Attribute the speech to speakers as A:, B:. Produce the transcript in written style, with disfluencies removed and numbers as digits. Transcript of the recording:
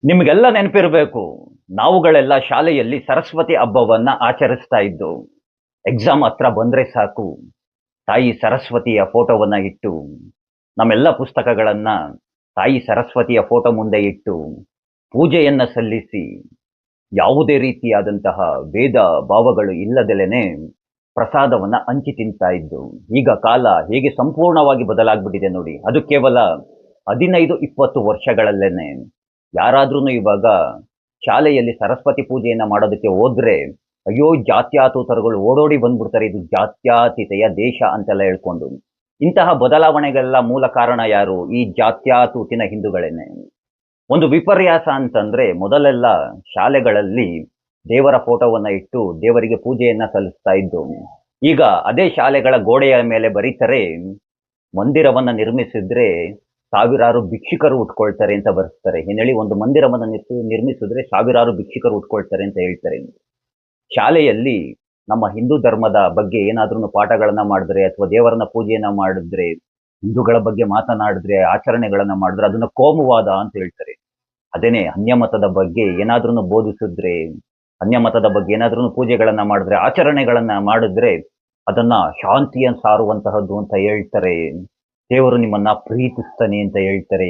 A: ನಿಮಗೆಲ್ಲ ನೆನಪಿರಬೇಕು. ನಾವುಗಳೆಲ್ಲ ಶಾಲೆಯಲ್ಲಿ ಸರಸ್ವತಿ ಹಬ್ಬವನ್ನ ಆಚರಿಸ್ತಾ ಇದ್ದು. ಎಕ್ಸಾಮ್ ಹತ್ರ ಬಂದ್ರೆ ಸಾಕು, ತಾಯಿ ಸರಸ್ವತಿಯ ಫೋಟೋವನ್ನ ಇಟ್ಟು, ನಮ್ಮೆಲ್ಲ ಪುಸ್ತಕಗಳನ್ನ ತಾಯಿ ಸರಸ್ವತಿಯ ಫೋಟೋ ಮುಂದೆ ಇಟ್ಟು, ಪೂಜೆಯನ್ನ ಸಲ್ಲಿಸಿ, ಯಾವುದೇ ರೀತಿಯಾದಂತಹ ಭೇದ ಭಾವಗಳು ಇಲ್ಲದೆಲೇನೆ ಪ್ರಸಾದವನ್ನ ಹಂಚಿ ತಿಂತಾ ಇದ್ದು. ಈಗ ಕಾಲ ಹೇಗೆ ಸಂಪೂರ್ಣವಾಗಿ ಬದಲಾಗ್ಬಿಟ್ಟಿದೆ ನೋಡಿ. ಅದು ಕೇವಲ 15-20 ವರ್ಷಗಳಲ್ಲೇನೆ. ಯಾರಾದ್ರೂನು ಇವಾಗ ಶಾಲೆಯಲ್ಲಿ ಸರಸ್ವತಿ ಪೂಜೆಯನ್ನ ಮಾಡೋದಕ್ಕೆ ಹೋದ್ರೆ, ಅಯ್ಯೋ ಜಾತ್ಯಾತೀತರುಗಳು ಓಡೋಡಿ ಬಂದ್ಬಿಡ್ತಾರೆ, ಇದು ಜಾತ್ಯತೀತೆಯ ದೇಶ ಅಂತೆಲ್ಲ ಹೇಳ್ಕೊಂಡು. ಇಂತಹ ಬದಲಾವಣೆಗೆಲ್ಲ ಮೂಲ ಕಾರಣ ಯಾರು? ಈ ಜಾತ್ಯತೀತ ಹಿಂದೂಗಳೇನೆ. ಒಂದು ವಿಪರ್ಯಾಸ ಅಂತಂದ್ರೆ, ಮೊದಲೆಲ್ಲ ಶಾಲೆಗಳಲ್ಲಿ ದೇವರ ಫೋಟೋವನ್ನ ಇಟ್ಟು ದೇವರಿಗೆ ಪೂಜೆಯನ್ನ ಸಲ್ಲಿಸ್ತಾ ಇದ್ದು. ಈಗ ಅದೇ ಶಾಲೆಗಳ ಗೋಡೆಯ ಮೇಲೆ ಬರೀತಾರೆ, ಮಂದಿರವನ್ನ ನಿರ್ಮಿಸಿದ್ರೆ ಸಾವಿರಾರು ಭಿಕ್ಷುಕರು ಉಟ್ಕೊಳ್ತಾರೆ ಅಂತ ಬರ್ತಾರೆ. ಏನ್ ಹೇಳಿ, ಒಂದು ಮಂದಿರವನ್ನ ನಿರ್ಮಿಸಿದ್ರೆ ಸಾವಿರಾರು ಭಿಕ್ಷುಕರು ಉಟ್ಕೊಳ್ತಾರೆ ಅಂತ ಹೇಳ್ತಾರೆ. ಶಾಲೆಯಲ್ಲಿ ನಮ್ಮ ಹಿಂದೂ ಧರ್ಮದ ಬಗ್ಗೆ ಏನಾದ್ರೂ ಪಾಠಗಳನ್ನ ಮಾಡಿದ್ರೆ ಅಥವಾ ದೇವರನ್ನ ಪೂಜೆಯನ್ನ ಮಾಡಿದ್ರೆ, ಹಿಂದೂಗಳ ಬಗ್ಗೆ ಮಾತನಾಡಿದ್ರೆ, ಆಚರಣೆಗಳನ್ನ ಮಾಡಿದ್ರೆ ಅದನ್ನ ಕೋಮುವಾದ ಅಂತ ಹೇಳ್ತಾರೆ. ಅದೇನೆ ಅನ್ಯಮತದ ಬಗ್ಗೆ ಏನಾದ್ರೂ ಬೋಧಿಸಿದ್ರೆ, ಅನ್ಯಮತದ ಬಗ್ಗೆ ಏನಾದ್ರೂ ಪೂಜೆಗಳನ್ನ ಮಾಡಿದ್ರೆ, ಆಚರಣೆಗಳನ್ನ ಮಾಡಿದ್ರೆ ಅದನ್ನ ಶಾಂತಿಯನ್ನು ಸಾರುವಂತಹದ್ದು ಅಂತ ಹೇಳ್ತಾರೆ. ದೇವರು ನಿಮ್ಮನ್ನ ಪ್ರೀತಿಸ್ತಾನೆ ಅಂತ ಹೇಳ್ತಾರೆ.